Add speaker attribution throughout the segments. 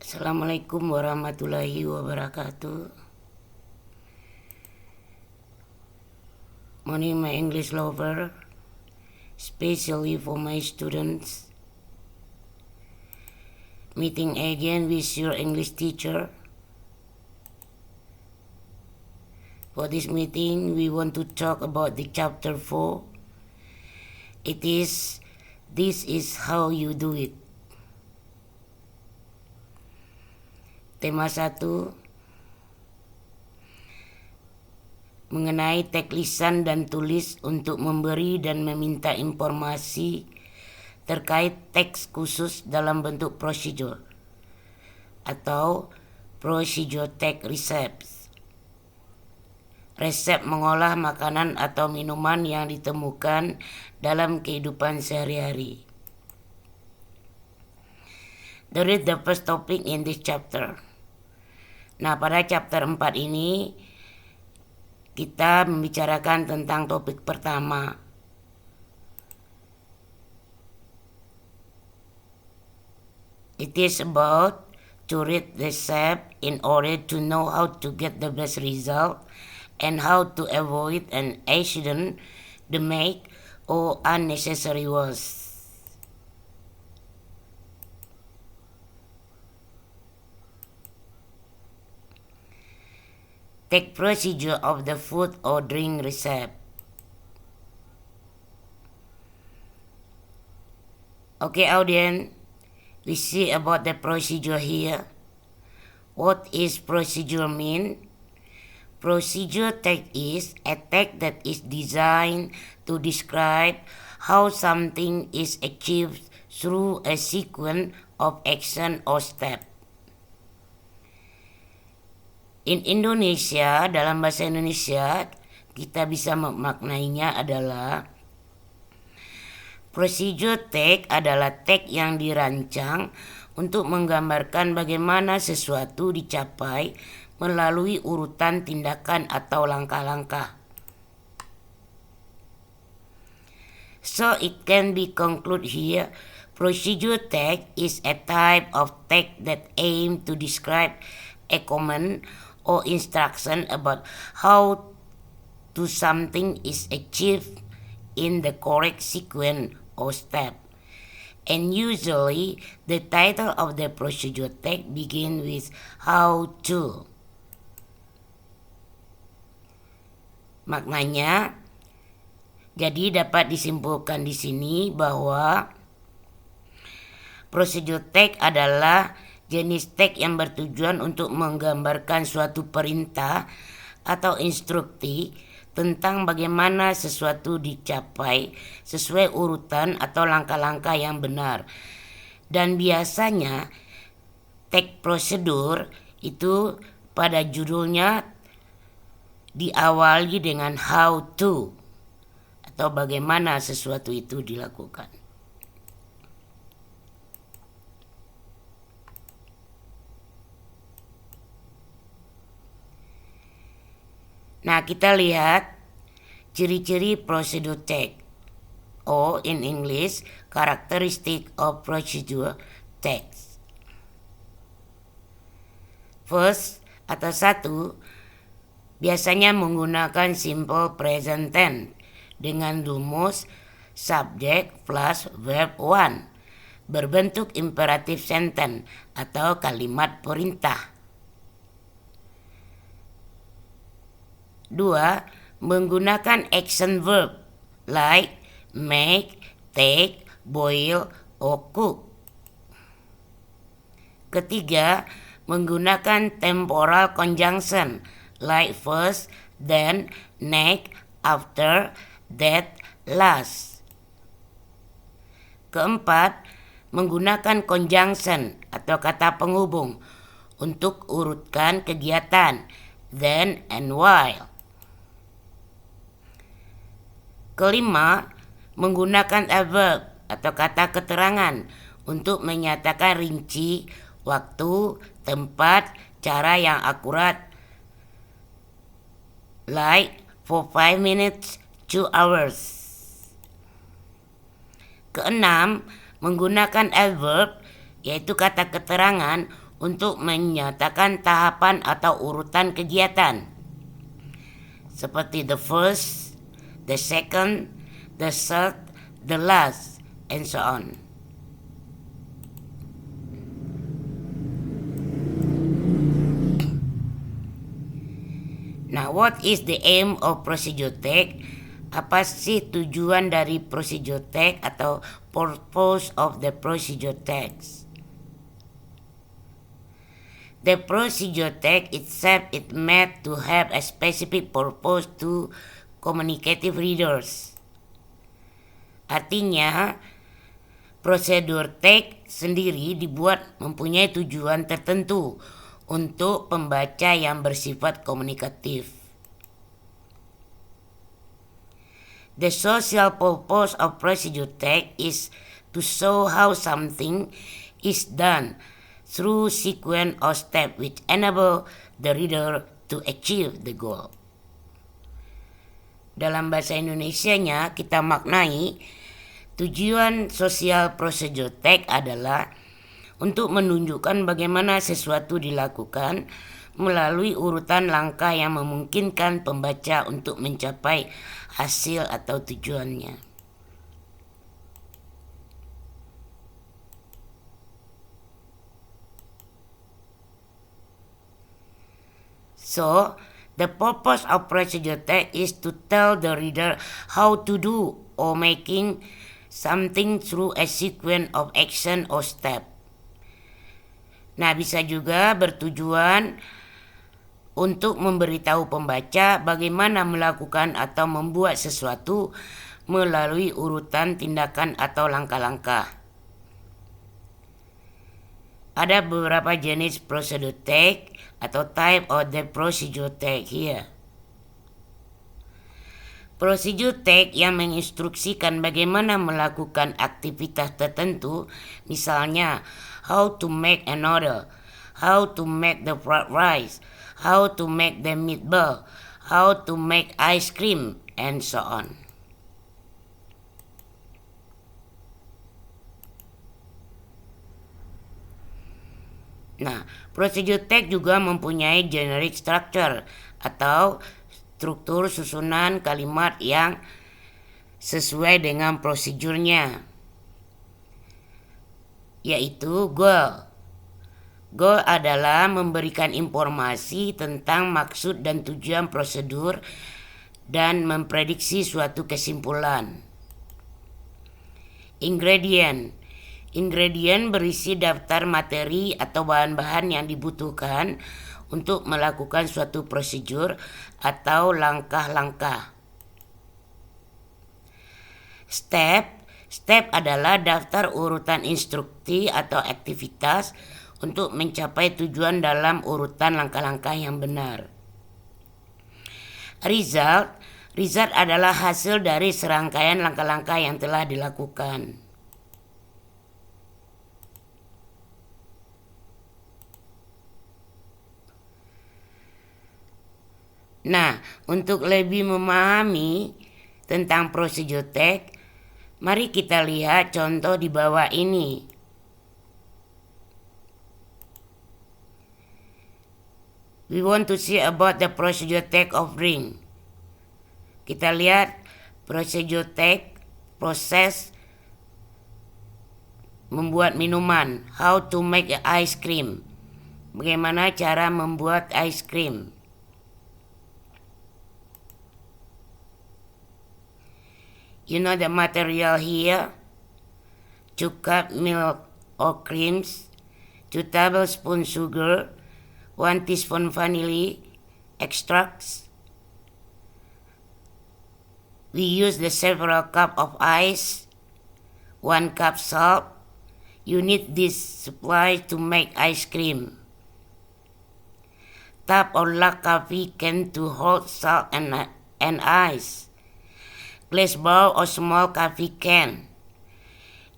Speaker 1: Assalamualaikum warahmatullahi wabarakatuh. Morning, my English lover, especially for my students. Meeting again with your English teacher. For this meeting, we want to talk about the chapter 4. This is how you do it. Tema 1 mengenai teks lisan dan tulis untuk memberi dan meminta informasi terkait teks khusus dalam bentuk prosedur atau procedure text recipes. Resep mengolah makanan atau minuman yang ditemukan dalam kehidupan sehari-hari. That is the first topic in this chapter. Nah, pada chapter 4 ini kita membicarakan tentang topik pertama. It is about to read the recipe in order to know how to get the best result and how to avoid an accident, the make or unnecessary waste. Take procedure of the food or drink recipe. Okay, audience, we see about the procedure here. What is procedure mean? Procedure text is a text that is designed to describe how something is achieved through a sequence of action or step. In Indonesia, dalam bahasa Indonesia, kita bisa memaknainya adalah procedure text adalah teks yang dirancang untuk menggambarkan bagaimana sesuatu dicapai melalui urutan tindakan atau langkah-langkah. So it can be concluded here, procedure text is a type of text that aims to describe a command or instruction about how to something is achieved in the correct sequence or step. And usually the title of the procedure text begins with how to. Maknanya, jadi dapat disimpulkan di sini bahwa procedure text adalah jenis teks yang bertujuan untuk menggambarkan suatu perintah atau instruksi tentang bagaimana sesuatu dicapai sesuai urutan atau langkah-langkah yang benar. Dan biasanya teks prosedur itu pada judulnya diawali dengan how to atau bagaimana sesuatu itu dilakukan. Nah, kita lihat ciri-ciri procedure text, or in English, characteristic of procedure text. First, atau satu, biasanya menggunakan simple present tense dengan rumus subject plus verb one, berbentuk imperative sentence atau kalimat perintah. 2. Menggunakan action verb like make, take, boil, or cook. Ketiga, menggunakan temporal conjunction like first, then, next, after, that, last. Keempat, menggunakan conjunction atau kata penghubung untuk urutkan kegiatan then and while. Kelima, menggunakan adverb atau kata keterangan untuk menyatakan rinci waktu, tempat, cara yang akurat. Like for 5 minutes, 2 hours. Keenam, menggunakan adverb yaitu kata keterangan untuk menyatakan tahapan atau urutan kegiatan seperti the first, the second, the third, the last, and so on. Now, what is the aim of procedure tag? Apa sih tujuan dari procedure tag atau purpose of the procedure tags? The procedure tag itself is meant to have a specific purpose to communicative readers. Artinya, prosedur tag sendiri dibuat mempunyai tujuan tertentu untuk pembaca yang bersifat komunikatif. The social purpose of procedure tag is to show how something is done through sequence or step which enable the reader to achieve the goal. Dalam bahasa Indonesianya kita maknai tujuan sosial procedure tag adalah untuk menunjukkan bagaimana sesuatu dilakukan melalui urutan langkah yang memungkinkan pembaca untuk mencapai hasil atau tujuannya. So, the purpose of procedure tag is to tell the reader how to do or making something through a sequence of action or step. Nah, bisa juga bertujuan untuk memberitahu pembaca bagaimana melakukan atau membuat sesuatu melalui urutan tindakan atau langkah-langkah. Ada beberapa jenis procedure tag atau type of the procedure tag here. Procedure tag yang menginstruksikan bagaimana melakukan aktivitas tertentu, misalnya how to make an order, how to make the fried rice, how to make the meatball, how to make ice cream, and so on. Nah, procedure tag juga mempunyai generic structure atau struktur susunan kalimat yang sesuai dengan prosedurnya, yaitu goal. Goal adalah memberikan informasi tentang maksud dan tujuan prosedur dan memprediksi suatu kesimpulan. Ingredient berisi daftar materi atau bahan-bahan yang dibutuhkan untuk melakukan suatu prosedur atau langkah-langkah. Step adalah daftar urutan instruksi atau aktivitas untuk mencapai tujuan dalam urutan langkah-langkah yang benar. Result adalah hasil dari serangkaian langkah-langkah yang telah dilakukan. Nah, untuk lebih memahami tentang procedure tag, mari kita lihat contoh di bawah ini. We want to see about the procedure tag of drink. Kita lihat procedure tag, proses membuat minuman. How to make ice cream. Bagaimana cara membuat ice cream. You know the material here: 2 cup milk or creams, 2 tablespoons sugar, 1 teaspoon vanilla extracts. We use the several cup of ice, 1 cup salt. You need this supply to make ice cream. Tap or lock coffee can to hold salt and ice. Glass bowl or small coffee can.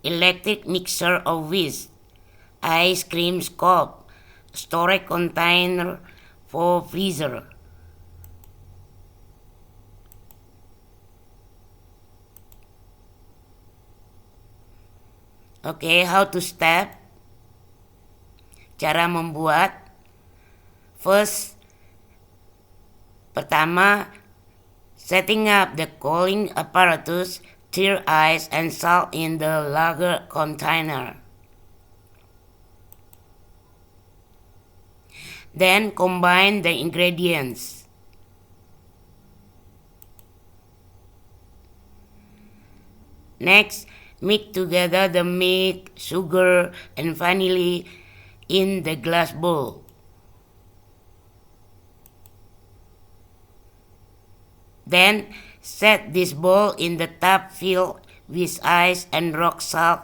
Speaker 1: Electric mixer or whisk. Ice cream scoop. Storage container for freezer. Okay, how to step? Cara membuat. First, pertama, setting up the cooling apparatus, stir ice and salt in the lager container. Then combine the ingredients. Next, mix together the milk, sugar, and vanilla in the glass bowl. Then, set this bowl in the tub filled with ice and rock salt,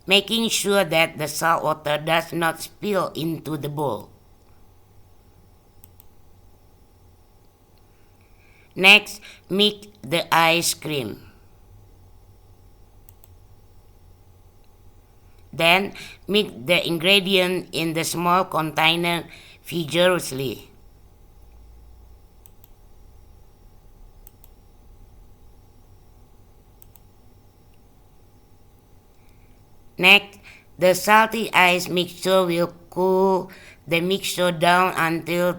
Speaker 1: making sure that the salt water does not spill into the bowl. Next, mix the ice cream. Then, mix the ingredient in the small container vigorously. Next, the salty ice mixture will cool the mixture down until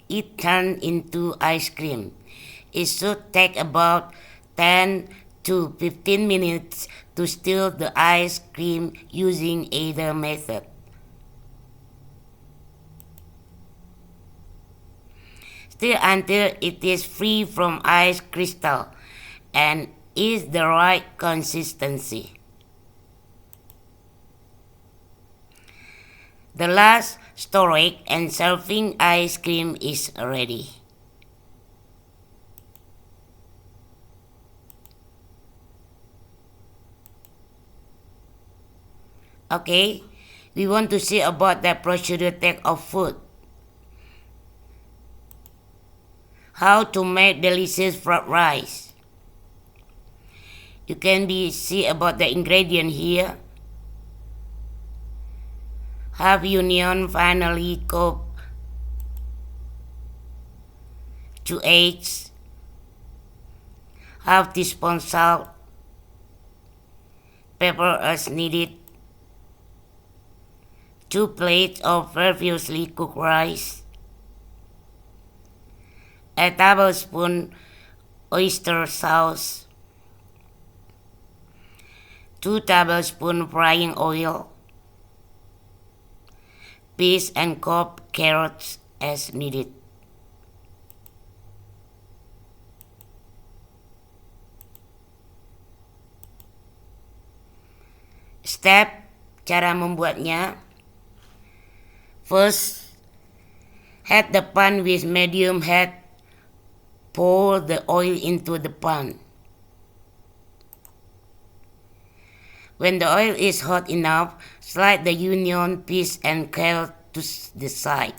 Speaker 1: it turns into ice cream. It should take about 10 to 15 minutes to stir the ice cream using either method. Stir until it is free from ice crystal and is the right consistency. The last storage and serving ice cream is ready. Okay, we want to see about the procedure of food. How to make delicious fried rice. You can see about the ingredient here. Half onion finely chopped, 2 eggs, half teaspoon salt, pepper as needed, 2 plates of previously cooked rice, a tablespoon oyster sauce, 2 tablespoons frying oil, peas and chopped carrots as needed. Step cara membuatnya. First, heat the pan with medium heat. Pour the oil into the pan. When the oil is hot enough, slide the onion, peas, and carrot to the side.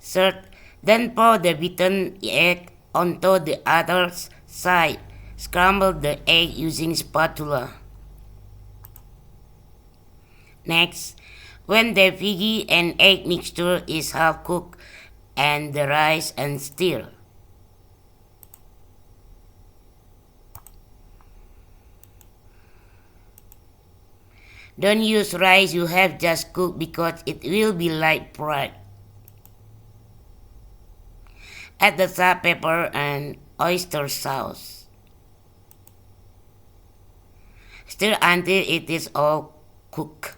Speaker 1: Third, then pour the beaten egg onto the other side. Scramble the egg using spatula. Next, when the veggie and egg mixture is half cooked, add the rice and stir. Don't use rice you have just cooked because it will be light fried. Add the salt, pepper, and oyster sauce. Stir until it is all cooked.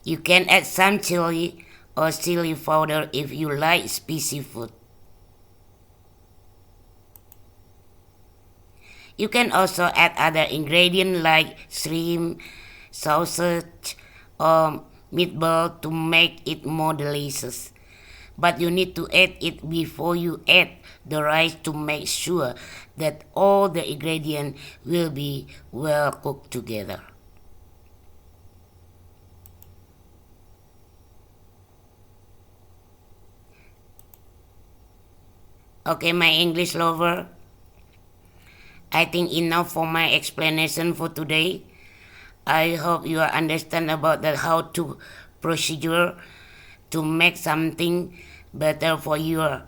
Speaker 1: You can add some chili or chili powder if you like spicy food. You can also add other ingredients like shrimp, sausage, or meatball to make it more delicious. But you need to add it before you add the rice to make sure that all the ingredients will be well cooked together. Okay, my English lover, I think enough for my explanation for today. I hope you understand about the how to procedure to make something better for your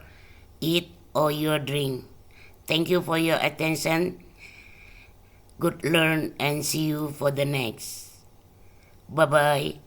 Speaker 1: eat or your drink. Thank you for your attention. Good learn and see you for the next. Bye bye.